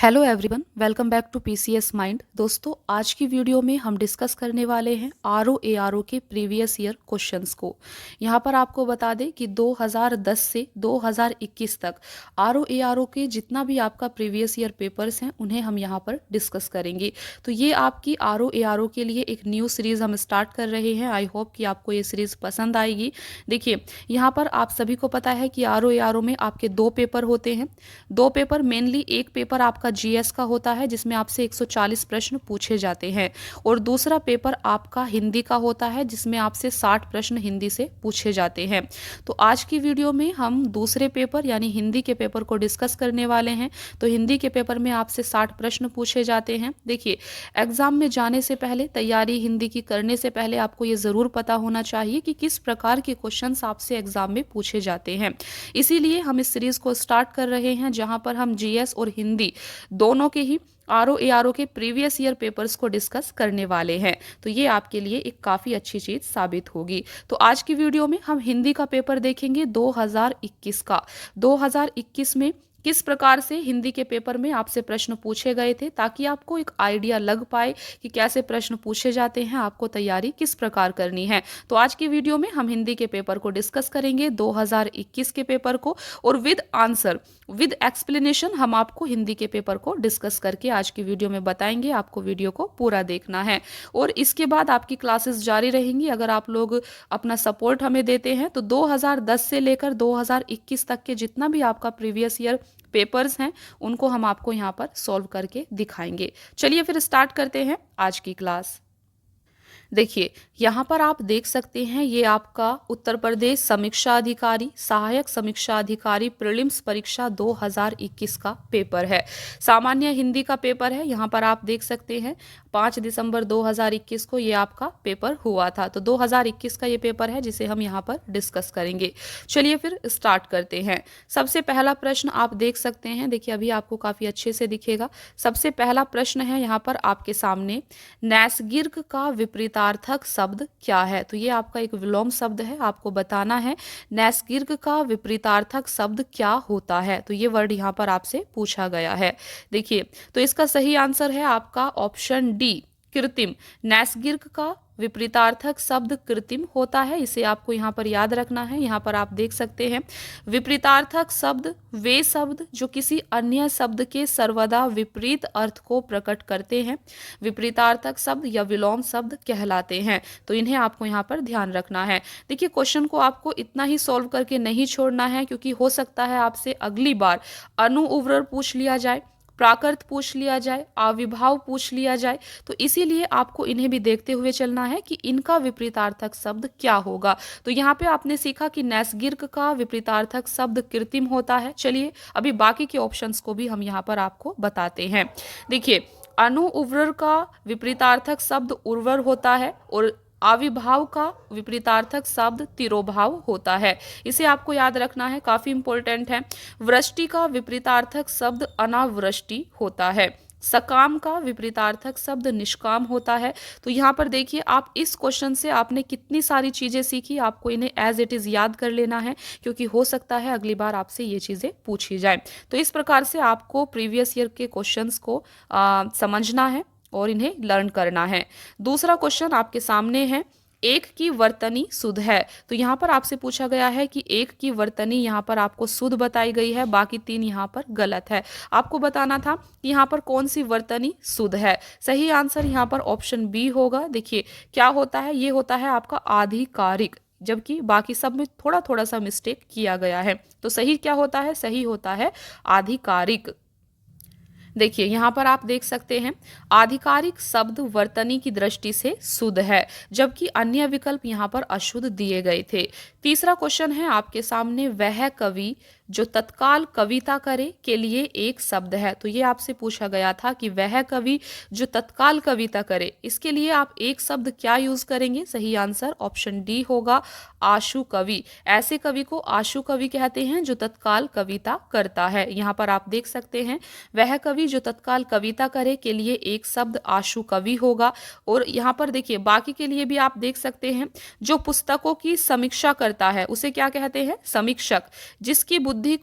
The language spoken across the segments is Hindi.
Hello everyone, welcome back to PCS mind. दोस्तों, आज की वीडियो में हम डिस्कस करने वाले हैं आरओ एआरओ के प्रीवियस ईयर क्वेश्चंस को। यहाँ पर आपको बता दें कि 2010 से 2021 तक आरओ एआरओ के जितना भी आपका प्रीवियस ईयर पेपर्स हैं उन्हें हम यहाँ पर डिस्कस करेंगे। तो ये आपकी आरओ एआरओ के लिए एक न्यू सीरीज़ हम स्टार्ट कर रहे हैं। आई होप कि आपको ये सीरीज़ पसंद आएगी। देखिए, यहाँ पर आप सभी को पता है कि आरओ एआरओ में आपके दो पेपर होते हैं। दो पेपर मेनली, एक पेपर आपका जीएस का होता है जिसमें आपसे 140 प्रश्न पूछे जाते हैं और दूसरा पेपर आपका हिंदी का होता है जिसमें आपसे 60 प्रश्न हिंदी से पूछे जाते हैं। तो आज की वीडियो में हम दूसरे पेपर यानी हिंदी के पेपर को डिस्कस करने वाले हैं। तो हिंदी के पेपर में आपसे 60 प्रश्न पूछे जाते हैं। देखिए, एग्जाम में जाने से पहले, तैयारी हिंदी की करने से पहले आपको ये ज़रूर पता होना चाहिए कि किस प्रकार के क्वेश्चंस आपसे एग्जाम में पूछे जाते हैं। इसीलिए हम इस सीरीज़ को स्टार्ट कर रहे हैं जहां पर हम जीएस और हिंदी दोनों के ही आरओ एआरओ के प्रीवियस ईयर पेपर्स को डिस्कस करने वाले हैं। तो ये आपके लिए एक काफ़ी अच्छी चीज़ साबित होगी। तो आज की वीडियो में हम हिंदी का पेपर देखेंगे 2021 का। 2021 में किस प्रकार से हिंदी के पेपर में आपसे प्रश्न पूछे गए थे, ताकि आपको एक आइडिया लग पाए कि कैसे प्रश्न पूछे जाते हैं, आपको तैयारी किस प्रकार करनी है। तो आज की वीडियो में हम हिंदी के पेपर को डिस्कस करेंगे, 2021 के पेपर को, और विद आंसर, विद एक्सप्लेनेशन हम आपको हिंदी के पेपर को डिस्कस करके आज की वीडियो में बताएंगे। आपको वीडियो को पूरा देखना है और इसके बाद आपकी क्लासेस जारी रहेंगी। अगर आप लोग अपना सपोर्ट हमें देते हैं तो 2010 से लेकर 2021 तक के जितना भी आपका प्रीवियस ईयर पेपर्स हैं उनको हम आपको यहाँ पर सॉल्व करके दिखाएंगे। चलिए फिर स्टार्ट करते हैं आज की क्लास। देखिए, यहाँ पर आप देख सकते हैं, ये आपका उत्तर प्रदेश समीक्षा अधिकारी, सहायक समीक्षा अधिकारी प्रीलिम्स परीक्षा 2021 का पेपर है। सामान्य हिंदी का पेपर है। यहाँ पर आप देख सकते हैं 5 दिसंबर 2021 को ये आपका पेपर हुआ था। तो 2021 का ये पेपर है जिसे हम यहाँ पर डिस्कस करेंगे। चलिए फिर स्टार्ट करते हैं। सबसे पहला प्रश्न आप देख सकते हैं। देखिए, अभी आपको काफ़ी अच्छे से दिखेगा। सबसे पहला प्रश्न है यहाँ पर आपके सामने, नैसर्गिक का विपरीतार्थक शब्द क्या है। तो ये आपका एक विलोम शब्द है, आपको बताना है नैसर्गिक का विपरीतार्थक शब्द क्या होता है। तो ये वर्ड यहाँ पर आपसे पूछा गया है। देखिए, तो इसका सही आंसर है आपका ऑप्शन डी, कृत्रिम। नैसर्गिक का विपरीतार्थक शब्द कृत्रिम होता है, इसे आपको यहाँ पर याद रखना है। यहाँ पर आप देख सकते हैं, विपरीतार्थक शब्द वे शब्द जो किसी अन्य शब्द के सर्वदा विपरीत अर्थ को प्रकट करते हैं, विपरीतार्थक शब्द या विलोम शब्द कहलाते हैं। तो इन्हें आपको यहाँ पर ध्यान रखना है। देखिए, क्वेश्चन को आपको इतना ही सॉल्व करके नहीं छोड़ना है, क्योंकि हो सकता है आपसे अगली बार अनु उवर्र पूछ लिया जाए, प्राकृत पूछ लिया जाए, अविभाव पूछ लिया जाए। तो इसीलिए आपको इन्हें भी देखते हुए चलना है कि इनका विपरीतार्थक शब्द क्या होगा। तो यहाँ पे आपने सीखा कि नैसर्गिक का विपरीतार्थक शब्द कृत्रिम होता है। चलिए अभी बाकी के ऑप्शंस को भी हम यहाँ पर आपको बताते हैं। देखिए, अनु उवर्र का विपरीतार्थक शब्द उर्वर होता है और अविभाव का विपरीतार्थक शब्द तिरोभाव होता है। इसे आपको याद रखना है, काफी इंपॉर्टेंट है। वृष्टि का विपरीतार्थक शब्द अनावृष्टि होता है। सकाम का विपरीतार्थक शब्द निष्काम होता है। तो यहाँ पर देखिए, आप इस क्वेश्चन से आपने कितनी सारी चीजें सीखी, आपको इन्हें एज इट इज याद कर लेना है, क्योंकि हो सकता है अगली बार आपसे ये चीजें पूछी जाए। तो इस प्रकार से आपको प्रीवियस ईयर के क्वेश्चंस को समझना है और इन्हें लर्न करना है। दूसरा क्वेश्चन आपके सामने है, एक की वर्तनी शुद्ध है। तो यहाँ पर आपसे पूछा गया है कि एक की वर्तनी यहाँ पर आपको शुद्ध बताई गई है, बाकी तीन यहाँ पर गलत है। आपको बताना था कि यहाँ पर कौन सी वर्तनी शुद्ध है। सही आंसर यहाँ पर ऑप्शन बी होगा। देखिए क्या होता है, ये होता है आपका आधिकारिक, जबकि बाकी सब में थोड़ा थोड़ा सा मिस्टेक किया गया है। तो सही क्या होता है, सही होता है आधिकारिक। देखिए, यहाँ पर आप देख सकते हैं, आधिकारिक शब्द वर्तनी की दृष्टि से शुद्ध है, जबकि अन्य विकल्प यहाँ पर अशुद्ध दिए गए थे। तीसरा क्वेश्चन है आपके सामने, वह कवि जो तत्काल कविता करे के लिए एक शब्द है। तो ये आपसे पूछा गया था कि वह कवि जो तत्काल कविता करे, इसके लिए आप एक शब्द क्या यूज करेंगे। सही आंसर ऑप्शन डी होगा, आशु कवि। ऐसे कवि को आशु कवि कहते हैं जो तत्काल कविता करता है। यहाँ पर आप देख सकते हैं, वह कवि जो तत्काल कविता करे के लिए एक शब्द आशु कवि होगा। और यहाँ पर देखिए, बाकी के लिए भी आप देख सकते हैं, जो पुस्तकों की समीक्षा करता है उसे क्या कहते हैं, समीक्षक। जिसकी बुद्धि बुद्धि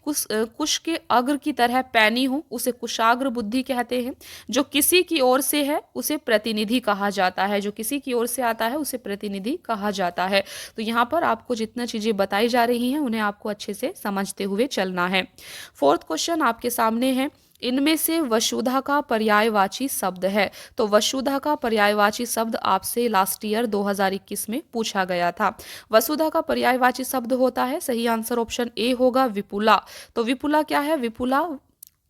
कुश के अग्र की तरह पैनी हो उसे कुशाग्र बुद्धि कहते हैं। जो किसी की ओर से है उसे प्रतिनिधि कहा जाता है, जो किसी की ओर से आता है उसे प्रतिनिधि कहा जाता है। तो यहाँ पर आपको जितना चीजें बताई जा रही हैं उन्हें आपको अच्छे से समझते हुए चलना है। फोर्थ क्वेश्चन आपके सामने है, इनमें से वसुधा का पर्यायवाची शब्द है। तो वसुधा का पर्यायवाची शब्द आपसे लास्ट ईयर 2021 में पूछा गया था। वसुधा का पर्यायवाची शब्द होता है, सही आंसर ऑप्शन ए होगा, विपुला। तो विपुला क्या है? विपुला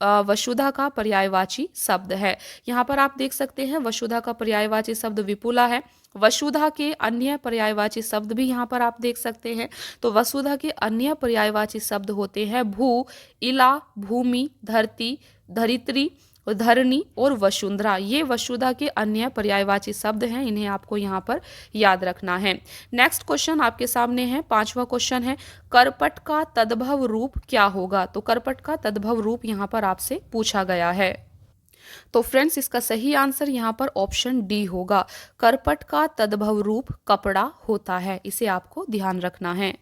वसुधा का पर्यायवाची शब्द है। यहाँ पर आप देख सकते हैं वसुधा का पर्यायवाची शब्द विपुला है। वसुधा के अन्य पर्यायवाची शब्द भी यहाँ पर आप देख सकते हैं। तो वसुधा के अन्य पर्यायवाची शब्द होते हैं भू, इला, भूमि, धरती, धरित्री, धरणी और वसुंधरा। ये वसुधा के अन्य पर्यायवाची शब्द हैं, इन्हें आपको यहाँ पर याद रखना है। नेक्स्ट क्वेश्चन आपके सामने है, पांचवा क्वेश्चन है, करपट का तद्भव रूप क्या होगा? तो करपट का तद्भव रूप यहाँ पर आपसे पूछा गया है। तो फ्रेंड्स इसका सही आंसर यहाँ पर ऑप्शन डी होगा। करपट का तद्भव रूप कपड़ा होता है, इसे आपको ध्यान रखना है।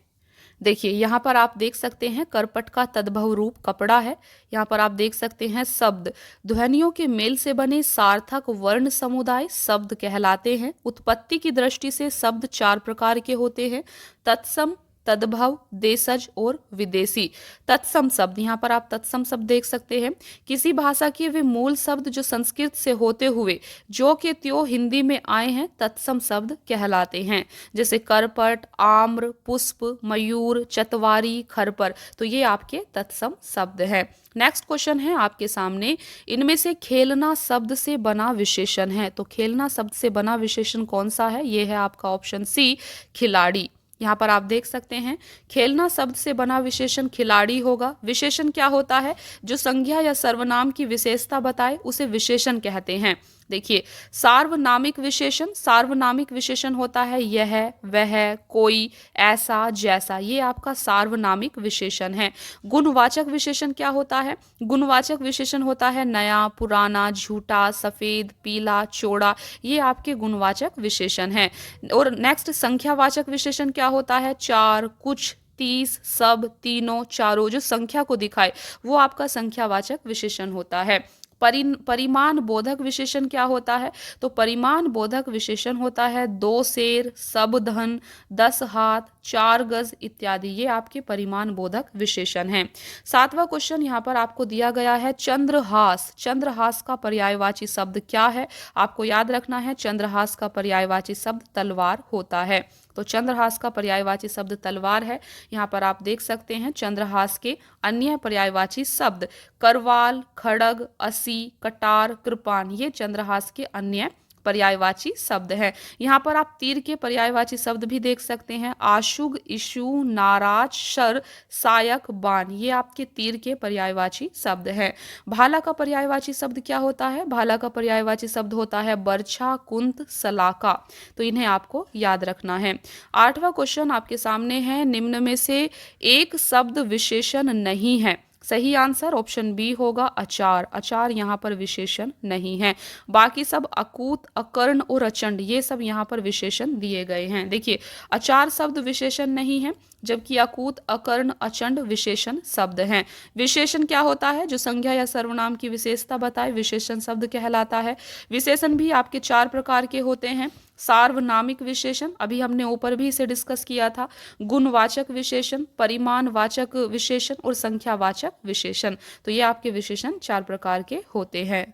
देखिए यहाँ पर आप देख सकते हैं करपट का तद्भव रूप कपड़ा है। यहाँ पर आप देख सकते हैं शब्द ध्वनियों के मेल से बने सार्थक वर्ण समुदाय शब्द कहलाते हैं। उत्पत्ति की दृष्टि से शब्द 4 प्रकार के होते हैं, तत्सम, तद्भव, देशज और विदेशी। तत्सम शब्द, यहाँ पर आप तत्सम शब्द देख सकते हैं, किसी भाषा के वे मूल शब्द जो संस्कृत से होते हुए जो के त्यों हिंदी में आए हैं तत्सम शब्द कहलाते हैं। जैसे करपट, आम्र, पुष्प, मयूर, चतवारी, खरपर, तो ये आपके तत्सम शब्द हैं। नेक्स्ट क्वेश्चन है आपके सामने, इनमें से खेलना शब्द से बना विशेषण है। तो खेलना शब्द से बना विशेषण कौन सा है? ये है आपका ऑप्शन सी, खिलाड़ी। यहाँ पर आप देख सकते हैं खेलना शब्द से बना विशेषण खिलाड़ी होगा। विशेषण क्या होता है? जो संज्ञा या सर्वनाम की विशेषता बताए उसे विशेषण कहते हैं। देखिए सार्वनामिक विशेषण, सार्वनामिक विशेषण होता है यह, वह, कोई, ऐसा, जैसा, ये आपका सार्वनामिक विशेषण है। गुणवाचक विशेषण क्या होता है? गुणवाचक विशेषण होता है नया, पुराना, झूठा, सफेद, पीला, चौड़ा, ये आपके गुणवाचक विशेषण हैं। और नेक्स्ट संख्यावाचक विशेषण क्या होता है? चार, कुछ, 30, सब, तीनों, चारों, जो संख्या को दिखाए वो आपका संख्यावाचक विशेषण होता है। परिमाण बोधक विशेषण क्या होता है? तो परिमाण बोधक विशेषण होता है 2 शेर, सब धन, 10 हाथ, 4 गज इत्यादि, ये आपके परिमाण बोधक विशेषण हैं। 7वां क्वेश्चन यहाँ पर आपको दिया गया है, चंद्रहास। चंद्रहास का पर्यायवाची शब्द क्या है? आपको याद रखना है चंद्रहास का पर्यायवाची शब्द तलवार होता है। तो चंद्रहास का पर्यायवाची शब्द तलवार है। यहाँ पर आप देख सकते हैं चंद्रहास के अन्य पर्यायवाची शब्द करवाल, खड़ग, असी, कटार, कृपान, ये चंद्रहास के अन्य पर्यायवाची शब्द है। यहाँ पर आप तीर के पर्यायवाची शब्द भी देख सकते हैं, आशुग, इशु, नाराज, शर, सायक, बाण, ये आपके तीर के पर्यायवाची शब्द हैं। भाला का पर्यायवाची शब्द क्या होता है? भाला का पर्यायवाची शब्द होता है बर्छा, कुंत, सलाका, तो इन्हें आपको याद रखना है। 8वां क्वेश्चन आपके सामने है, निम्न में से एक शब्द विशेषण नहीं है। सही आंसर ऑप्शन बी होगा, अचार। अचार यहाँ पर विशेषण नहीं है। बाकी सब अकूत, अकर्ण और अचंड, ये सब यहाँ पर विशेषण दिए गए हैं। देखिए अचार शब्द विशेषण नहीं है, जबकि अकूत, अकर्ण, अचंड विशेषण शब्द हैं। विशेषण क्या होता है? जो संज्ञा या सर्वनाम की विशेषता बताए विशेषण शब्द कहलाता है। विशेषण भी आपके 4 प्रकार के होते हैं, सार्वनामिक विशेषण, अभी हमने ऊपर भी इसे डिस्कस किया था, गुणवाचक विशेषण, परिमाणवाचक विशेषण और संख्यावाचक विशेषण, तो ये आपके विशेषण 4 प्रकार के होते हैं।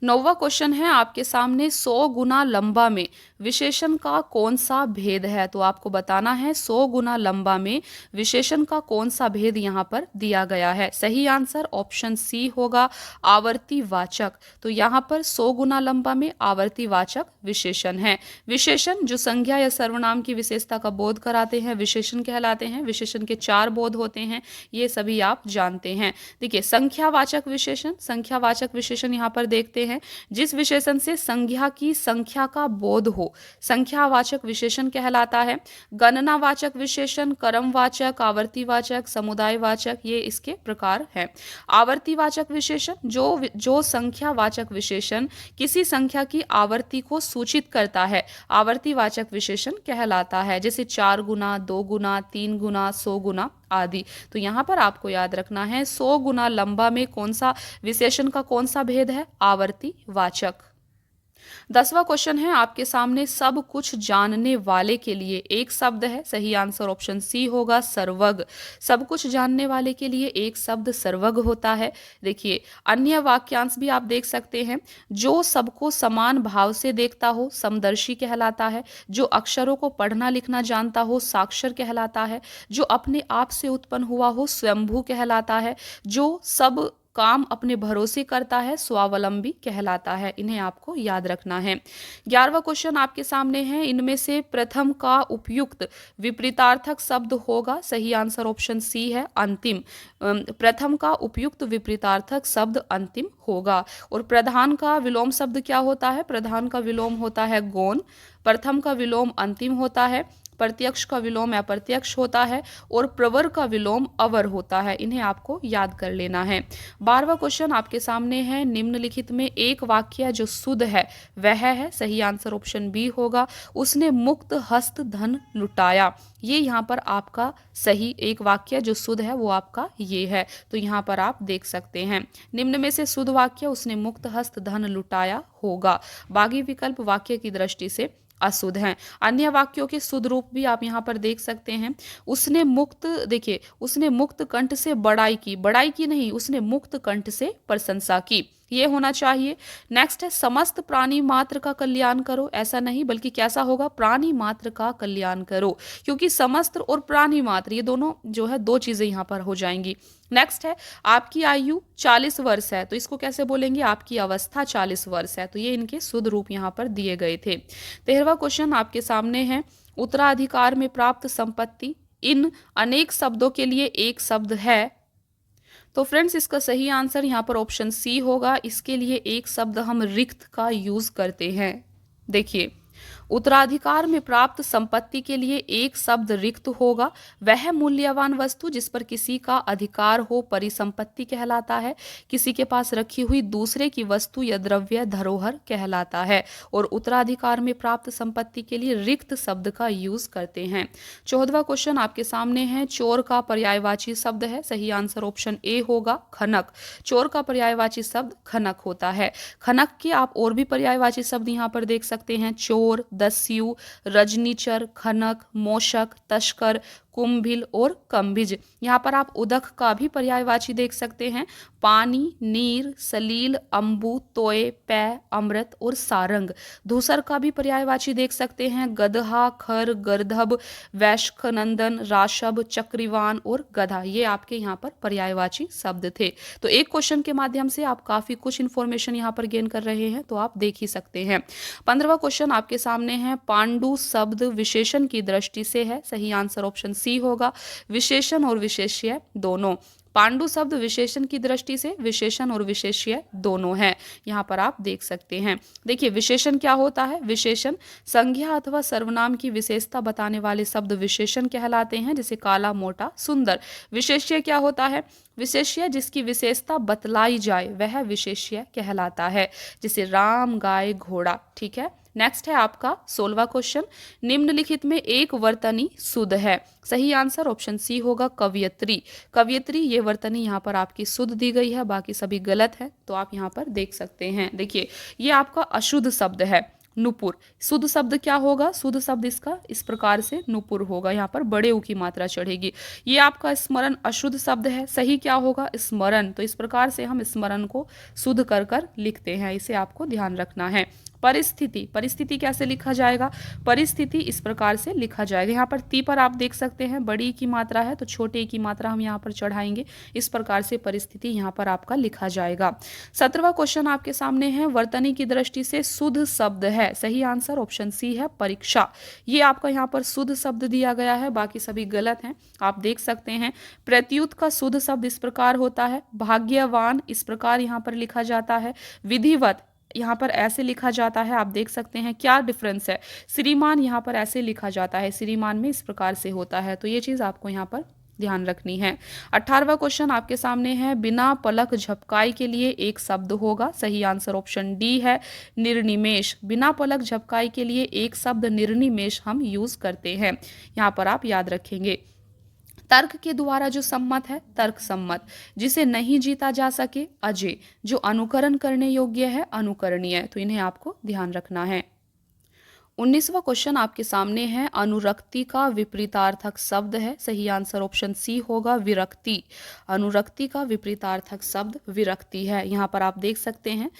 9वां क्वेश्चन है आपके सामने, 100 गुना लंबा में विशेषण का कौन सा भेद है? तो आपको बताना है 100 गुना लंबा में विशेषण का कौन सा भेद यहाँ पर दिया गया है। सही आंसर ऑप्शन सी होगा, आवर्तीवाचक। तो यहाँ पर 100 गुना लंबा में आवर्तीवाचक विशेषण है। विशेषण जो संज्ञा या सर्वनाम की विशेषता का बोध कराते हैं विशेषण कहलाते हैं। विशेषण के 4 बोध होते हैं, ये सभी आप जानते हैं। देखिए संख्यावाचक विशेषण, संख्यावाचक विशेषण यहाँ पर देखते हैं, जिस विशेषण से संज्ञा की संख्या का बोध हो संख्यावाचक विशेषण कहलाता है। गणनावाचक विशेषण, क्रमवाचक, आवर्तीवाचक, समुदायवाचक, ये इसके प्रकार हैं। आवर्तीवाचक विशेषण जो संख्यावाचक विशेषण किसी संख्या की आवर्ती को सूचित करता है, आवर्तीवाचक विशेषण कहलाता है। जैसे 4 गुना, 2 गुना, 3 गुना, 100 गुना आदि। तो यहाँ पर आपको याद रखना है 100 गुना लंबा में कौन सा विशेषण का कौन सा भेद है, आवर्तीवाचक। 10वां क्वेश्चन है आपके सामने, सब कुछ जानने वाले के लिए एक शब्द है। सही आंसर ऑप्शन सी होगा, सर्वज्ञ। सब कुछ जानने वाले के लिए एक शब्द सर्वज्ञ होता है। देखिए अन्य वाक्यांश भी आप देख सकते हैं। जो सबको समान भाव से देखता हो, समदर्शी कहलाता है। जो अक्षरों को पढ़ना लिखना जानता हो, साक्षर कहलाता है। जो अपने आप से उत्पन्न हुआ हो, स्वयंभू कहलाता है। जो सब काम अपने भरोसे करता है, स्वावलंबी कहलाता है। इन्हें आपको याद रखना है। 11वां क्वेश्चन आपके सामने है, इनमें से प्रथम का उपयुक्त विपरीतार्थक शब्द होगा। सही आंसर ऑप्शन सी है, अंतिम। प्रथम का उपयुक्त विपरीतार्थक शब्द अंतिम होगा। और प्रधान का विलोम शब्द क्या होता है, प्रधान का विलोम होता है गौण। प्रथम का विलोम अंतिम होता है। प्रत्यक्ष का विलोम अप्रत्यक्ष होता है। और प्रवर का विलोम अवर होता है। इन्हें आपको याद कर लेना है। 12वां क्वेश्चन आपके सामने है, निम्नलिखित में एक वाक्य जो शुद्ध है वह है। सही आंसर ऑप्शन बी होगा, उसने मुक्त हस्त धन लुटाया। ये यहाँ पर आपका सही एक वाक्य जो शुद्ध है वो आपका ये है। तो यहाँ पर आप देख सकते हैं निम्न में से शुद्ध वाक्य उसने मुक्त हस्त धन लुटाया होगा। बाकी विकल्प वाक्य की दृष्टि से अशुद्ध हैं। अन्य वाक्यों के शुद्ध रूप भी आप यहाँ पर देख सकते हैं। उसने मुक्त, देखिए उसने मुक्त कंठ से बड़ाई की नहीं, उसने मुक्त कंठ से प्रशंसा की, ये होना चाहिए। नेक्स्ट है, समस्त प्राणी मात्र का कल्याण करो। ऐसा नहीं, बल्कि कैसा होगा, प्राणी मात्र का कल्याण करो, क्योंकि समस्त और प्राणी मात्र ये दोनों जो है दो चीजें यहाँ पर हो जाएंगी। नेक्स्ट है, आपकी आयु 40 वर्ष है, तो इसको कैसे बोलेंगे, आपकी अवस्था 40 वर्ष है। तो ये इनके शुद्ध रूप यहाँ पर दिए गए थे। 13वां क्वेश्चन आपके सामने है, उत्तराधिकार में प्राप्त संपत्ति इन अनेक शब्दों के लिए एक शब्द है। तो फ्रेंड्स इसका सही आंसर यहाँ पर ऑप्शन सी होगा। इसके लिए एक शब्द हम रिक्त का यूज करते हैं। देखिए उत्तराधिकार में प्राप्त संपत्ति के लिए एक शब्द रिक्त होगा। वह मूल्यवान वस्तु जिस पर किसी का अधिकार हो परिसंपत्ति कहलाता है। किसी के पास रखी हुई दूसरे की वस्तु या द्रव्य धरोहर कहलाता है। और उत्तराधिकार में प्राप्त संपत्ति के लिए रिक्त शब्द का यूज करते हैं। 14वां क्वेश्चन आपके सामने है, चोर का पर्यायवाची शब्द है। सही आंसर ऑप्शन ए होगा, खनक। चोर का पर्यायवाची शब्द खनक होता है। खनक के आप और भी पर्यायवाची शब्द यहाँ पर देख सकते हैं, चोर, दस्यु, रजनीचर, खनक, मोशक, तस्कर, कुंभिल और कंभिज। यहाँ पर आप उदक का भी पर्यायवाची देख सकते हैं, पानी, नीर, सलील, अम्बु, तोय, पै, अमृत और सारंग। धूसर का भी पर्यायवाची देख सकते हैं, गदहा, खर, गर्दभ, वैश्खनंदन, राशभ, चक्रिवान और गधा। ये आपके यहाँ पर पर्यायवाची शब्द थे। तो एक क्वेश्चन के माध्यम से आप काफी कुछ इंफॉर्मेशन यहाँ पर गेन कर रहे हैं, तो आप देख ही सकते हैं। 15वां क्वेश्चन आपके सामने है, पांडु शब्द विशेषण की दृष्टि से है। सही आंसर ऑप्शन सी होगा, विशेषण और विशेष्य दोनों। पांडु शब्द विशेषण की दृष्टि से विशेषण और विशेष्य दोनों है, यहाँ पर आप देख सकते हैं। देखिए विशेषण क्या होता है, विशेषण संज्ञा अथवा सर्वनाम की विशेषता बताने वाले शब्द विशेषण कहलाते हैं, जैसे काला, मोटा, सुंदर। विशेष्य क्या होता है, विशेष्य जिसकी विशेषता बतलाई जाए वह विशेष्य कहलाता है, जैसे राम, गाय, घोड़ा। ठीक है। नेक्स्ट है आपका 16वां क्वेश्चन, निम्नलिखित में एक वर्तनी शुद्ध है। सही आंसर ऑप्शन सी होगा, कवयित्री। कवयित्री ये वर्तनी यहाँ पर आपकी शुद्ध दी गई है, बाकी सभी गलत है, तो आप यहाँ पर देख सकते हैं। देखिए ये आपका अशुद्ध शब्द है, नुपुर। शुद्ध शब्द क्या होगा, शुद्ध शब्द इसका इस प्रकार से नुपुर होगा, यहाँ पर बड़े ऊ की मात्रा चढ़ेगी। ये आपका स्मरण अशुद्ध शब्द है, सही क्या होगा, स्मरण। तो इस प्रकार से हम स्मरण को शुद्ध कर कर लिखते हैं, इसे आपको ध्यान रखना है। परिस्थिति, परिस्थिति कैसे लिखा जाएगा, परिस्थिति इस प्रकार से लिखा जाएगा। यहाँ पर ती पर आप देख सकते हैं बड़ी की मात्रा है, तो छोटे की मात्रा हम यहाँ पर चढ़ाएंगे, इस प्रकार से परिस्थिति यहाँ पर आपका लिखा जाएगा। 17वां क्वेश्चन आपके सामने है, वर्तनी की दृष्टि से शुद्ध शब्द है। सही आंसर ऑप्शन सी है, परीक्षा। ये आपका यहाँ पर शुद्ध शब्द दिया गया है, बाकी सभी गलत हैं, आप देख सकते हैं। प्रत्युत का शुद्ध शब्द इस प्रकार होता है, भाग्यवान इस प्रकार यहाँ पर लिखा जाता है। विधिवत यहाँ पर ऐसे लिखा जाता है, आप देख सकते हैं क्या डिफरेंस है। श्रीमान यहाँ पर ऐसे लिखा जाता है, श्रीमान में इस प्रकार से होता है, तो ये चीज़ आपको यहाँ पर ध्यान रखनी है। 18वां क्वेश्चन आपके सामने है, बिना पलक झपकाई के लिए एक शब्द होगा। सही आंसर ऑप्शन डी है, निर्निमेष। बिना पलक झपकाई के लिए एक शब्द निर्निमेष हम यूज करते हैं, यहाँ पर आप याद रखेंगे। तर्क के द्वारा जो सम्मत है, तर्क सम्मत। जिसे नहीं जीता जा सके, अजय। जो अनुकरण करने योग्य है, अनुकरणीय। तो इन्हें आपको ध्यान रखना है। 19वां क्वेश्चन आपके सामने है, अनुरक्ति का विपरीतार्थक शब्द है। सही आंसर ऑप्शन सी होगा, विरक्ति। अनुरक्ति का विपरीतार्थक शब्द विरक्ति है। यहाँ पर आप देख सकते हैं,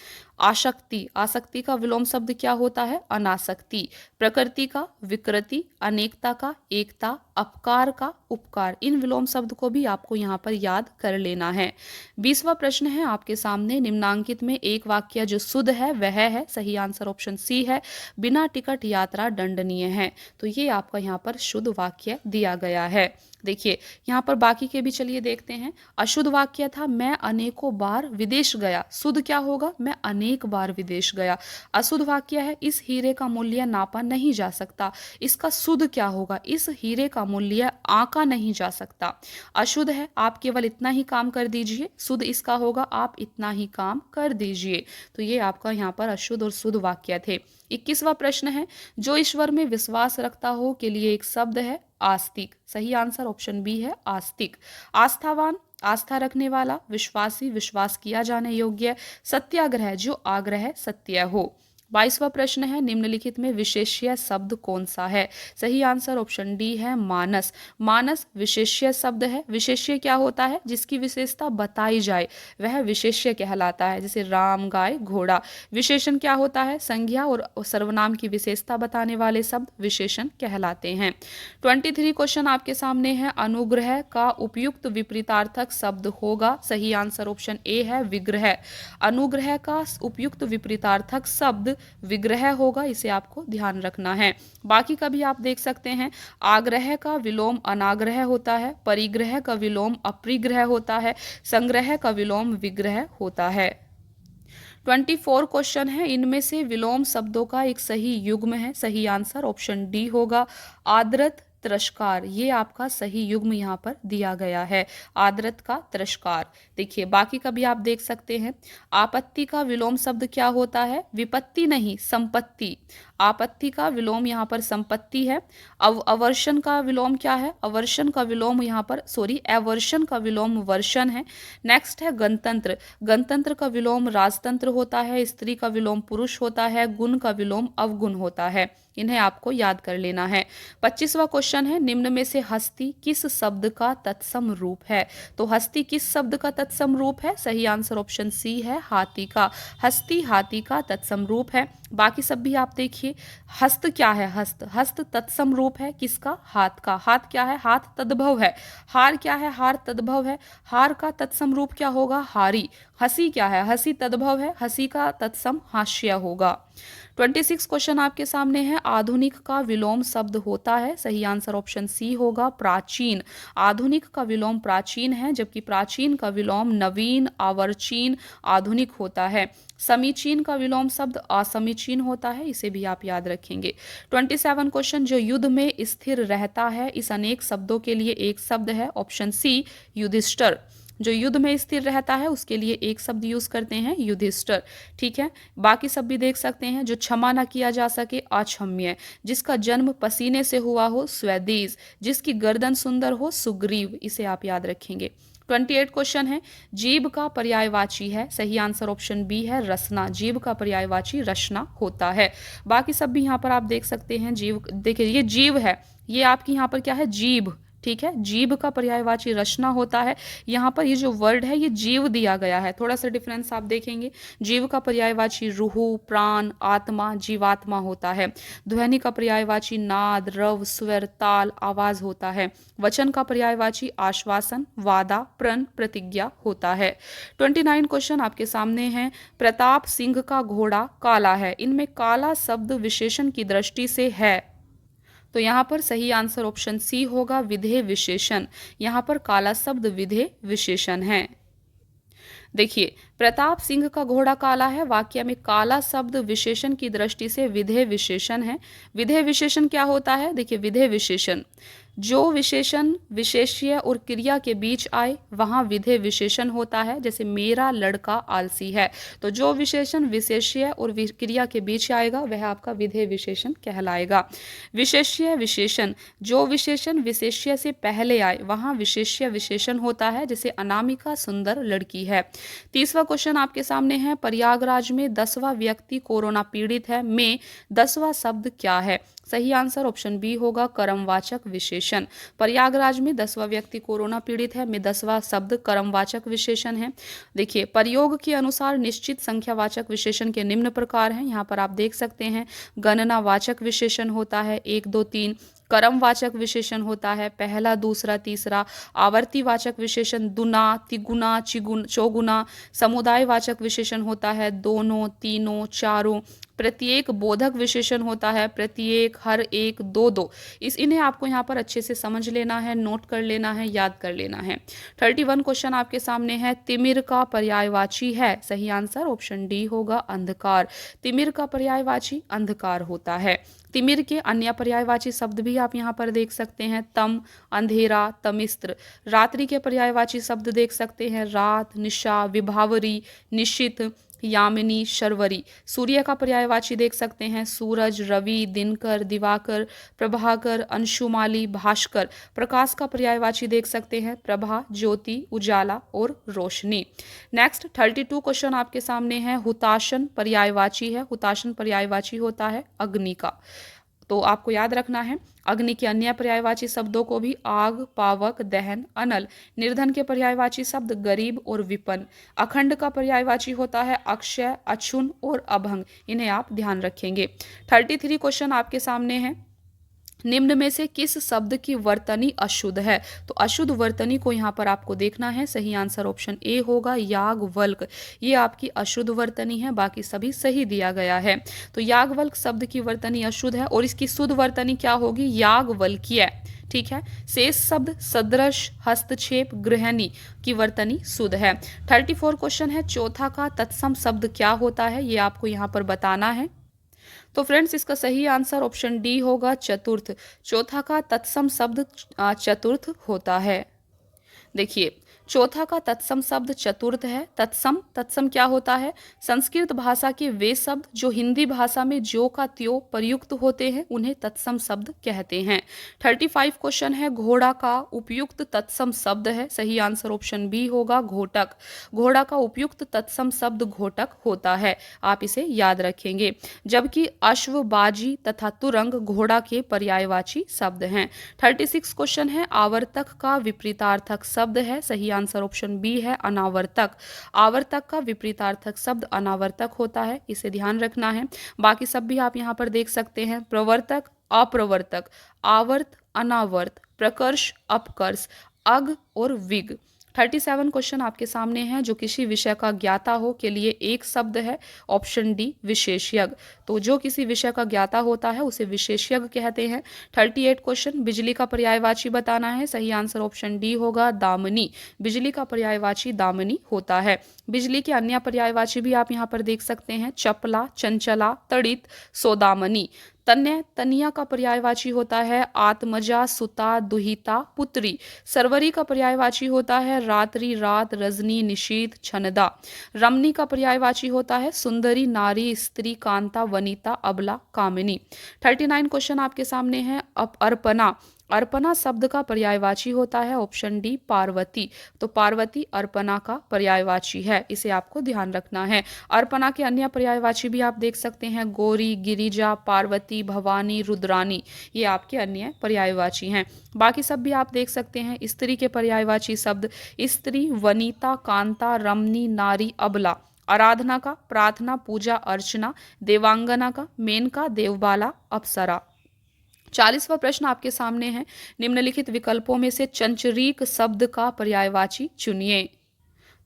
आसक्ति। आसक्ति का विलोम शब्द क्या होता है, अनासक्ति। प्रकृति का विकृति, अनेकता का एकता, अपकार का उपकार। इन विलोम शब्द को भी आपको यहाँ पर याद कर लेना है। 20वां प्रश्न है आपके सामने, निम्नांकित में एक वाक्य जो शुद्ध है वह है। सही आंसर ऑप्शन सी है, बिना टिकट यात्रा दंडनीय है। तो ये आपका यहाँ पर शुद्ध वाक्य दिया गया है। देखिए यहाँ पर बाकी के भी चलिए देखते हैं। अशुद्ध वाक्य था, मैं अनेकों बार विदेश गया। शुद्ध क्या होगा, मैं अनेक बार विदेश गया। अशुद्ध वाक्य है, इस हीरे का मूल्य नापा नहीं जा सकता। इसका शुद्ध क्या होगा, इस हीरे का मूल्य आंका नहीं जा सकता। अशुद्ध है, आप केवल इतना ही काम कर दीजिए। शुद्ध इसका होगा, आप इतना ही काम कर दीजिए। तो ये आपका यहाँ पर अशुद्ध और शुद्ध वाक्य थे। 21वां प्रश्न है, जो ईश्वर में विश्वास रखता हो के लिए एक शब्द है, आस्तिक। सही आंसर ऑप्शन बी है, आस्तिक। आस्थावान, आस्था रखने वाला। विश्वासी, विश्वास किया जाने योग्य। सत्याग्रह, जो आग्रह सत्य हो। 22वां प्रश्न है, निम्नलिखित में विशेष्य शब्द कौन सा है। सही आंसर ऑप्शन डी है, मानस। मानस विशेष्य शब्द है। विशेष्य क्या होता है, जिसकी विशेषता बताई जाए वह विशेष्य कहलाता है, जैसे राम, गाय, घोड़ा। विशेषण क्या होता है, संज्ञा और सर्वनाम की विशेषता बताने वाले शब्द विशेषण कहलाते हैं। 23 क्वेश्चन आपके सामने है, अनुग्रह का उपयुक्त विपरीतार्थक शब्द होगा। सही आंसर ऑप्शन ए है, विग्रह। अनुग्रह का उपयुक्त विपरीतार्थक शब्द विग्रह होगा, इसे आपको ध्यान रखना है। बाकी का भी आप देख सकते हैं, आग्रह का विलोम अनाग्रह होता है, परिग्रह का विलोम अपरिग्रह होता है, संग्रह का विलोम विग्रह होता है। 24 क्वेश्चन है, इनमें से विलोम शब्दों का एक सही युग्म है। सही आंसर ऑप्शन डी होगा, आदृत, तिरस्कार। ये आपका सही युग्म यहाँ पर दिया गया है, आदृत का तिरस्कार। देखिए बाकी का भी आप देख सकते हैं। आपत्ति का विलोम शब्द क्या होता है, विपत्ति नहीं, संपत्ति। आपत्ति का विलोम यहाँ पर संपत्ति है। अवर्षण का विलोम क्या है, अवर्षण का विलोम यहाँ पर अवर्षण का विलोम वर्षण है। नेक्स्ट है गणतंत्र। गणतंत्र का विलोम राजतंत्र होता है। स्त्री का विलोम पुरुष होता है। गुण का विलोम अवगुण होता है। इन्हें आपको याद कर लेना है। 25वां क्वेश्चन है, निम्न में से हस्ती किस शब्द का तत्सम रूप है। तो हस्ती किस शब्द का तत्सम रूप है। सही आंसर ऑप्शन सी है, हाथी का। हस्ती हाथी का तत्सम रूप है। बाकी सब भी आप देखिए, हस्त क्या है, हस्त। हस्त तत्सम रूप है किसका, हाथ का। हाथ क्या है, हाथ तद्भव है। हार क्या है, हार तद्भव है। हार का तत्सम रूप क्या होगा, हारी। हंसी क्या है, हंसी तद्भव है। हंसी का तत्सम हास्य होगा। 26 क्वेश्चन आपके सामने है, आधुनिक का विलोम शब्द होता है। सही आंसर ऑप्शन सी होगा, प्राचीन। आधुनिक का विलोम प्राचीन है, जबकि प्राचीन का विलोम नवीन, आवर्चीन, आधुनिक होता है। समीचीन का विलोम शब्द असमीचीन होता है, इसे भी आप याद रखेंगे। 27 क्वेश्चन, जो युद्ध में स्थिर रहता है, इस अनेक शब्दों के लिए एक शब्द है। Option C, Yudhishthir. जो युद्ध में स्थिर रहता है उसके लिए एक शब्द यूज करते हैं, युधिष्ठिर। ठीक है, बाकी सब भी देख सकते हैं। जो क्षमा न किया जा सके, अक्षम्य। जिसका जन्म पसीने से हुआ हो, स्वदेश। जिसकी गर्दन सुंदर हो, सुग्रीव। इसे आप याद रखेंगे। 28 क्वेश्चन है, जीव का पर्यायवाची है। सही आंसर ऑप्शन बी है, रसना। जीव का पर्यायवाची रचना होता है। बाकी सब भी यहाँ पर आप देख सकते हैं। जीव, देखिए ये जीव है, ये आपकी यहाँ पर क्या है, जीव। ठीक है, जीव का पर्यायवाची रचना होता है। यहाँ पर ये जो वर्ड है ये जीव दिया गया है, थोड़ा सा डिफरेंस आप देखेंगे। जीव का पर्यायवाची रूहु, प्राण, आत्मा, जीवात्मा होता है। ध्वनि का पर्यायवाची नाद, रव, स्वर, ताल, आवाज होता है। वचन का पर्यायवाची आश्वासन, वादा, प्रण, प्रतिज्ञा होता है। 29 क्वेश्चन आपके सामने है, प्रताप सिंह का घोड़ा काला है। इनमें काला शब्द विशेषण की दृष्टि से है, तो यहाँ पर सही आंसर ऑप्शन सी होगा, विधेय विशेषण। यहाँ पर काला शब्द विधेय विशेषण है। देखिए, प्रताप सिंह का घोड़ा काला है, वाक्य में काला शब्द विशेषण की दृष्टि से विधेय विशेषण है। विधेय विशेषण क्या होता है? देखिए, विधेय विशेषण जो विशेषण विशेष्य और क्रिया के बीच आए वहां विधेय विशेषण होता है। जैसे मेरा लड़का आलसी है, तो जो विशेषण विशेष्य और क्रिया के बीच आएगा वह आपका विधेय विशेषण कहलाएगा। विशेष्य विशेषण जो विशेषण विशेष्य से पहले आए वहां विशेष्य विशेषण होता है। जैसे अनामिका सुंदर लड़की है। 30वां क्वेश्चन आपके सामने है, प्रयागराज में 10वां व्यक्ति कोरोना पीड़ित है में 10वां शब्द क्या है? सही आंसर ऑप्शन बी होगा कर्मवाचक विशेषण। प्रयागराज में 10वां व्यक्ति कोरोना पीड़ित है में 10वां शब्द कर्मवाचक विशेषण है। देखिए, प्रयोग के अनुसार निश्चित संख्यावाचक विशेषण के निम्न प्रकार हैं। यहाँ पर आप देख सकते हैं, गणनावाचक विशेषण होता है 1 2 3, कर्मवाचक विशेषण होता है पहला दूसरा तीसरा, आवर्तीवाचक विशेषण दुना तिगुना चौगुना, समुदायवाचक विशेषण होता है दोनों तीनों चारों, प्रत्येक बोधक विशेषण होता है प्रत्येक हर एक दो दो। इन्हें आपको यहाँ पर अच्छे से समझ लेना है, नोट कर लेना है, याद कर लेना है। 31 क्वेश्चन आपके सामने है, तिमिर का पर्यायवाची है। सही आंसर ऑप्शन डी होगा अंधकार। तिमिर का पर्यायवाची अंधकार होता है। तिमिर के अन्य पर्यायवाची शब्द भी आप यहाँ पर देख सकते हैं, तम अंधेरा तमिस्त्र। रात्रि के पर्यायवाची शब्द देख सकते हैं, रात निशा विभावरी निशित यामिनी शर्वरी। सूर्य का पर्यायवाची देख सकते हैं, सूरज रवि दिनकर दिवाकर प्रभाकर अंशुमाली भास्कर। प्रकाश का पर्यायवाची देख सकते हैं, प्रभा ज्योति उजाला और रोशनी। नेक्स्ट 32 क्वेश्चन आपके सामने है, हुताशन पर्यायवाची है। हुताशन पर्यायवाची होता है अग्नि का। तो आपको याद रखना है, अग्नि के अन्य पर्यायवाची शब्दों को भी आग पावक दहन अनल। निर्धन के पर्यायवाची शब्द गरीब और विपन्न। अखंड का पर्यायवाची होता है अक्षय अक्षुण और अभंग। इन्हें आप ध्यान रखेंगे। 33 क्वेश्चन आपके सामने है, निम्न में से किस शब्द की वर्तनी अशुद्ध है? तो अशुद्ध वर्तनी को यहाँ पर आपको देखना है। सही आंसर ऑप्शन ए होगा याज्ञवल्क्य। ये आपकी अशुद्ध वर्तनी है, बाकी सभी सही दिया गया है। तो याज्ञवल्क्य शब्द की वर्तनी अशुद्ध है और इसकी शुद्ध वर्तनी क्या होगी? याज्ञवल्क्य। ठीक है। शेष शब्द सदृश हस्तक्षेप गृहिणी की वर्तनी शुद्ध है। 34 क्वेश्चन है, चौथा का तत्सम शब्द क्या होता है? ये आपको यहाँ पर बताना है। तो फ्रेंड्स, इसका सही आंसर ऑप्शन डी होगा चतुर्थ। चौथा का तत्सम शब्द चतुर्थ होता है। देखिए, चौथा का तत्सम शब्द चतुर्थ है। तत्सम क्या होता है? संस्कृत भाषा के वे शब्द जो हिंदी भाषा में ज्यों का त्यों प्रयुक्त होते हैं उन्हें तत्सम शब्द कहते हैं। 35 क्वेश्चन है, घोड़ा का उपयुक्त तत्सम शब्द है। सही आंसर ऑप्शन बी होगा घोटक। घोड़ा का उपयुक्त तत्सम शब्द घोटक होता है, आप इसे याद रखेंगे। जबकि अश्व बाजी तथा तुरंग घोड़ा के पर्यायवाची शब्द हैं। 36 क्वेश्चन है, आवर्तक का विपरीतार्थक शब्द है। सही आंसर ऑप्शन बी है अनावर्तक। आवर्तक का विपरीतार्थक शब्द अनावर्तक होता है, इसे ध्यान रखना है। बाकी सब भी आप यहाँ पर देख सकते हैं, प्रवर्तक अप्रवर्तक, आवर्त अनावर्त, प्रकर्ष अपकर्ष, अग और विग। 37 क्वेश्चन आपके सामने हैं, जो किसी विषय का ज्ञाता हो के लिए एक शब्द है, ऑप्शन डी विशेषज्ञ। तो जो किसी विषय का ज्ञाता होता है उसे विशेषज्ञ कहते हैं। 38 क्वेश्चन, बिजली का पर्यायवाची बताना है। सही आंसर ऑप्शन डी होगा दामिनी। बिजली का पर्यायवाची दामिनी होता है। बिजली के अन्य पर्यायवाची भी आप यहाँ पर देख सकते हैं, चपला चंचला तड़ित सौदामनी। तनिया का पर्यायवाची होता है आत्मजा सुता दुहिता पुत्री। सरवरी का पर्यायवाची होता है रात्रि रात रजनी निशीत छनदा। रमणी का पर्यायवाची होता है सुंदरी नारी स्त्री कांता वनिता अबला कामिनी। 39 क्वेश्चन आपके सामने है, अर्पणा। अर्पणा शब्द का पर्यायवाची होता है, ऑप्शन डी पार्वती। तो पार्वती अर्पणा का पर्यायवाची है, इसे आपको ध्यान रखना है। अर्पणा के अन्य पर्यायवाची भी आप देख सकते हैं, गौरी गिरिजा पार्वती भवानी रुद्रानी। ये आपके अन्य पर्यायवाची हैं। बाकी सब भी आप देख सकते हैं। स्त्री के पर्यायवाची शब्द स्त्री वनिता कांता रमणी नारी अबला। आराधना का प्रार्थना पूजा अर्चना। देवांगना का मेनका देवबाला अप्सरा। 40वां प्रश्न आपके सामने है, निम्नलिखित विकल्पों में से चंचरीक शब्द का पर्यायवाची चुनिए।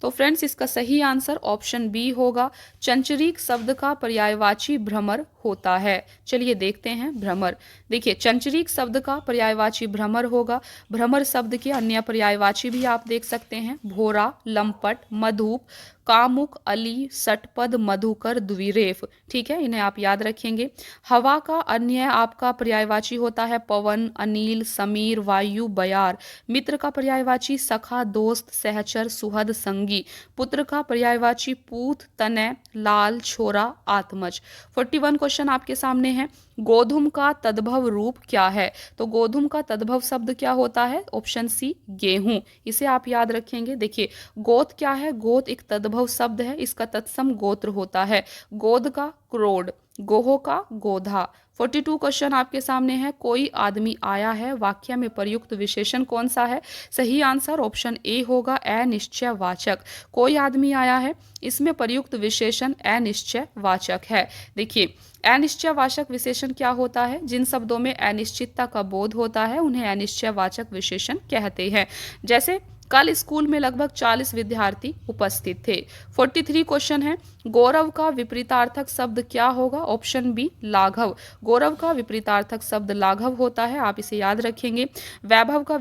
तो फ्रेंड्स इसका सही आंसर ऑप्शन बी होगा। चंचरीक शब्द का पर्यायवाची भ्रमर होता है। चलिए देखते हैं भ्रमर। देखिए चंचरीक शब्द का पर्यायवाची भ्रमर होगा। भ्रमर शब्द के अन्य पर्यायवाची भी आप देख सकते हैं, भोरा, लंपट, मधुप, कामुक, अली, सटपद, मधुकर, द्विरेफ। ठीक है, इन्हें आप याद रखेंगे। हवा का अन्य आपका पर्यायवाची होता है पवन, अनिल, समीर, वायु, बयार। मित्र का पर्यायवाची सखा, दोस्त, सहचर, सुहद, संगी। पुत्र का पर्यायवाची पूत, तनय, लाल, छोरा, आत्मज। 41 क्वेश्चन आपके सामने है। गोधूम का तद्भव रूप क्या है? तो गोधूम का तद्भव शब्द क्या होता है? ऑप्शन सी गेहूं। इसे आप याद रखेंगे। देखिए गोत क्या है? गोत एक तद्भव शब्द है, इसका तत्सम गोत्र होता है। गोद का क्रोड, गोहो का गोधा। 42 क्वेश्चन आपके सामने है। कोई आदमी आया है, वाक्य में प्रयुक्त विशेषण कौन सा है? सही आंसर ऑप्शन ए होगा, अनिश्चयवाचक। कोई आदमी आया है, इसमें प्रयुक्त विशेषण अनिश्चयवाचक है। देखिए अनिश्चयवाचक विशेषण क्या होता है? जिन शब्दों में अनिश्चितता का बोध होता है उन्हें अनिश्चयवाचक विशेषण कहते हैं। जैसे कल स्कूल में लगभग 40 विद्यार्थी उपस्थित थे। 43 क्वेश्चन है। गौरव का विपरीतार्थक शब्द क्या होगा? Option B लाघव। गौरव का विपरीतार्थक शब्द लाघव होता है, आप इसे याद रखेंगे। वैभव का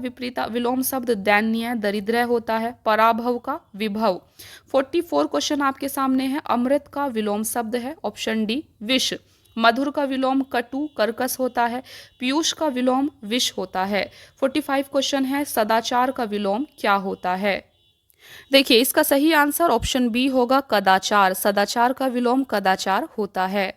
विलोम शब्द दैन्य, दरिद्र होता है। पराभव का विभव। 44 क्वेश्चन आपके सामने है। अमृत का विलोम शब्द है, ऑप्शन डी विष। मधुर का विलोम कटु, कर्कश होता है। पीयूष का विलोम विष होता है। 45 क्वेश्चन है। सदाचार का विलोम क्या होता है? देखिए इसका सही आंसर ऑप्शन बी होगा, कदाचार। सदाचार का विलोम कदाचार होता है।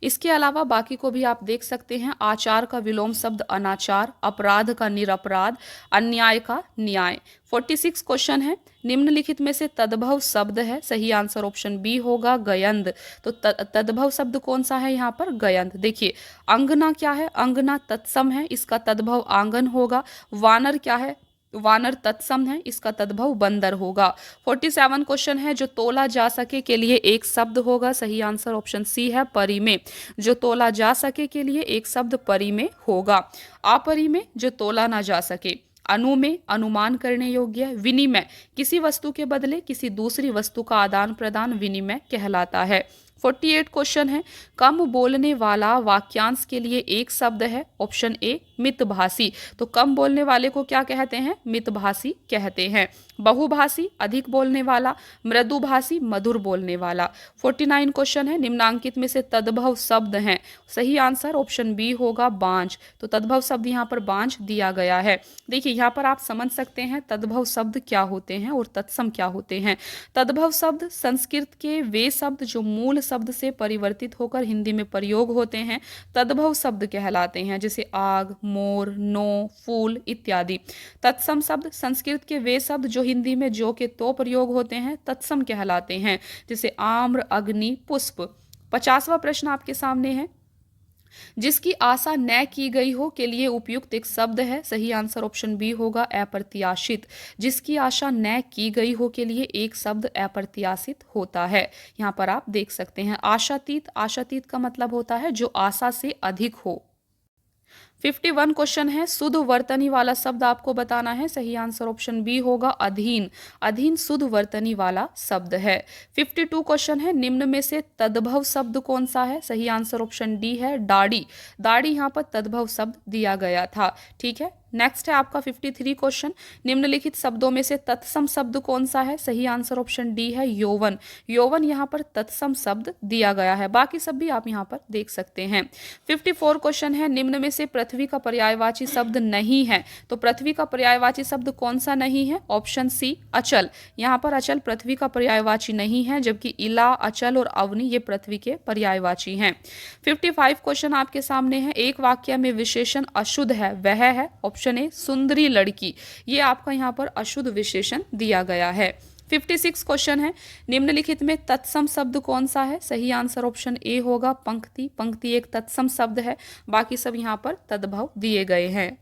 इसके अलावा बाकी को भी आप देख सकते हैं। आचार का विलोम शब्द अनाचार, अपराध का निरपराध, अन्याय का न्याय। 46 क्वेश्चन है। निम्नलिखित में से तद्भव शब्द है, सही आंसर ऑप्शन बी होगा, गयंद। तो तद्भव शब्द कौन सा है यहाँ पर? गयंद। देखिए अंगना क्या है? अंगना तत्सम है, इसका तद्भव आंगन होगा। वानर क्या है? वानर तत्सम है, इसका तद्भव बंदर होगा। 47 क्वेश्चन है। जो तोला जा सके के लिए एक शब्द होगा, सही आंसर ऑप्शन सी है, परिमेय। जो तोला जा सके के लिए एक शब्द परिमेय होगा। अपरिमेय जो तोला ना जा सके। अनुमेय अनुमान करने योग्य। विनिमय किसी वस्तु के बदले किसी दूसरी वस्तु का आदान प्रदान विनिमय कहलाता है। 48 क्वेश्चन है। कम बोलने वाला वाक्यांश के लिए एक शब्द है, ऑप्शन ए मितभाषी। तो कम बोलने वाले को क्या कहते हैं? मितभाषी कहते हैं। बहुभाषी अधिक बोलने वाला, मृदुभाषी मधुर बोलने वाला। 49 क्वेश्चन है। निम्नांकित में से तद्भव शब्द हैं, सही आंसर ऑप्शन बी होगा, बांझ। तो तद्भव शब्द यहाँ पर बांझ दिया गया है। देखिए यहाँ पर आप समझ सकते हैं तद्भव शब्द क्या होते हैं और तत्सम क्या होते हैं। तद्भव शब्द संस्कृत के वे शब्द जो मूल शब्द से परिवर्तित होकर हिंदी में प्रयोग होते हैं तद्भव शब्द कहलाते हैं, जैसे आग, मोर, नो, फूल इत्यादि। तत्सम शब्द संस्कृत के वे शब्द जो हिंदी में जो के तो प्रयोग होते हैं तत्सम कहलाते हैं, जैसे आम्र, अग्नि, पुष्प। 50वां प्रश्न आपके सामने है। जिसकी आशा न की गई हो के लिए उपयुक्त एक शब्द है, सही आंसर ऑप्शन बी होगा, अप्रत्याशित। जिसकी आशा न की गई हो के लिए एक शब्द अप्रत्याशित होता है। यहाँ पर आप देख सकते हैं आशातीत। आशातीत का मतलब होता है जो आशा से अधिक हो। 51 क्वेश्चन है। शुद्ध वर्तनी वाला शब्द आपको बताना है, सही आंसर ऑप्शन बी होगा, अधीन। अधीन शुद्ध वर्तनी वाला शब्द है। 52 क्वेश्चन है। निम्न में से तद्भव शब्द कौन सा है? सही आंसर ऑप्शन डी है, दाढ़ी। दाढ़ी यहाँ पर तद्भव शब्द दिया गया था। ठीक है, नेक्स्ट है आपका 53 क्वेश्चन। निम्नलिखित शब्दों में से तत्सम शब्द कौन सा है? सही आंसर ऑप्शन डी है, यौवन। यौवन यहाँ पर तत्सम शब्द दिया गया है, बाकी सब भी आप यहाँ पर देख सकते हैं। 54 क्वेश्चन है। निम्न में से पृथ्वी का पर्यायवाची शब्द नहीं है, तो पृथ्वी का पर्यायवाची शब्द कौन सा नहीं है? ऑप्शन सी अचल। यहाँ पर अचल पृथ्वी का पर्यायवाची नहीं है, जबकि इला, अचल और अवनी ये पृथ्वी के पर्यायवाची हैं। 55 क्वेश्चन आपके सामने है। एक वाक्य में विशेषण अशुद्ध है, वह है ऑप्शन ए सुंदरी लड़की। ये आपका यहाँ पर अशुद्ध विशेषण दिया गया है। 56 क्वेश्चन है। निम्नलिखित में तत्सम शब्द कौन सा है? सही आंसर ऑप्शन ए होगा, पंक्ति। पंक्ति एक तत्सम शब्द है, बाकी सब यहाँ पर तद्भव दिए गए हैं।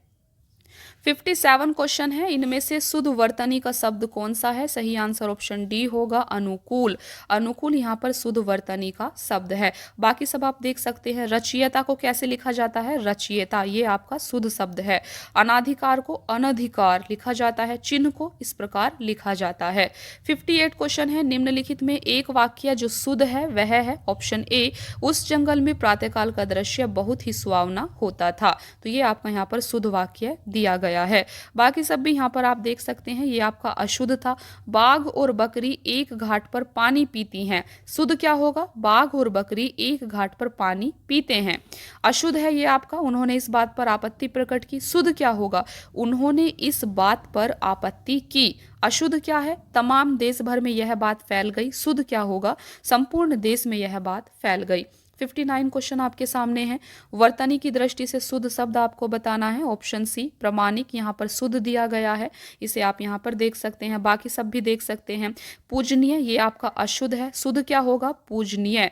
57 क्वेश्चन है, इनमें से शुद्ध वर्तनी का शब्द कौन सा है? सही आंसर ऑप्शन डी होगा, अनुकूल। अनुकूल यहाँ पर शुद्ध वर्तनी का शब्द है। बाकी सब आप देख सकते हैं। रचयिता को कैसे लिखा जाता है? रचयिता, ये आपका शुद्ध शब्द है। अनाधिकार को अनधिकार लिखा जाता है। चिन्ह को इस प्रकार लिखा जाता है। 58 क्वेश्चन है, निम्नलिखित में एक वाक्य जो शुद्ध है वह है ऑप्शन ए, उस जंगल में प्रातःकाल का दृश्य बहुत ही सुहावना होता था। तो ये आपका यहाँ पर शुद्ध वाक्य दिया गया है। बाकी सब भी यहाँ पर आप देख सकते हैं। ये आपका अशुद्ध था। बाघ और बकरी एक घाट पर पानी पीती हैं। शुद्ध क्या होगा? बाघ और बकरी एक घाट पर पानी पीते हैं। अशुद्ध है ये आपका, उन्होंने इस बात पर आपत्ति प्रकट की। शुद्ध क्या होगा? उन्होंने इस बात पर आपत्ति की। अशुद्ध क्या है? तमाम देश भर में यह बात फैल गई। शुद्ध क्या होगा? संपूर्ण देश में यह बात फैल गई। 59 क्वेश्चन आपके सामने है। वर्तनी की दृष्टि से शुद्ध शब्द आपको बताना है। ऑप्शन सी प्रामाणिक, यहाँ पर शुद्ध दिया गया है, इसे आप यहाँ पर देख सकते हैं। बाकी सब भी देख सकते हैं। पूजनीय, ये आपका अशुद्ध है। शुद्ध क्या होगा? पूजनीय।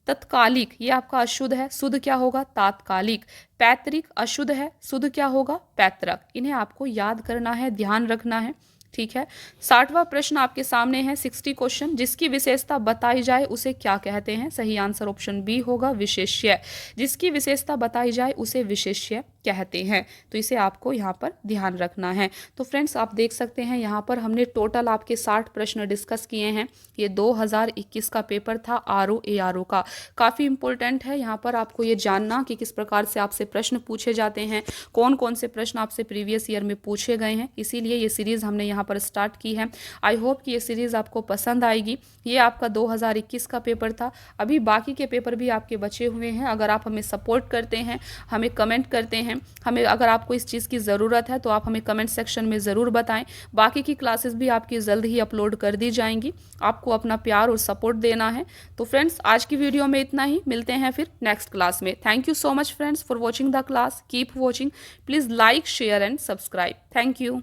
तत्कालिक, ये आपका अशुद्ध है। शुद्ध क्या होगा? तात्कालिक। पैतृक अशुद्ध है। शुद्ध क्या होगा? पैतृक। इन्हें आपको याद करना है, ध्यान रखना है, ठीक है। 60वां प्रश्न आपके सामने है, 60 क्वेश्चन, जिसकी विशेषता बताई जाए उसे क्या कहते हैं? सही आंसर ऑप्शन बी होगा, विशेष्य। जिसकी विशेषता बताई जाए उसे विशेष्य कहते हैं। तो इसे आपको यहाँ पर ध्यान रखना है। तो फ्रेंड्स आप देख सकते हैं यहाँ पर हमने टोटल आपके 60 प्रश्न डिस्कस किए हैं। ये 2021 का पेपर था आरओ एआरओ का। काफ़ी इंपॉर्टेंट है यहाँ पर आपको ये जानना कि किस प्रकार से आपसे प्रश्न पूछे जाते हैं, कौन कौन से प्रश्न आपसे प्रीवियस ईयर में पूछे गए हैं। इसीलिए ये सीरीज़ हमने यहाँ पर स्टार्ट की है। आई होप कि ये सीरीज़ आपको पसंद आएगी। ये आपका 2021 का पेपर था। अभी बाकी के पेपर भी आपके बचे हुए हैं। अगर आप हमें सपोर्ट करते हैं, हमें कमेंट करते हैं, हमें अगर आपको इस चीज़ की ज़रूरत है तो आप हमें कमेंट सेक्शन में ज़रूर बताएं। बाकी की क्लासेस भी आपकी जल्द ही अपलोड कर दी जाएंगी। आपको अपना प्यार और सपोर्ट देना है। तो फ्रेंड्स आज की वीडियो में इतना ही। मिलते हैं फिर नेक्स्ट क्लास में। Thank you so much friends for watching the class. Keep watching. Please like, share and subscribe. Thank you.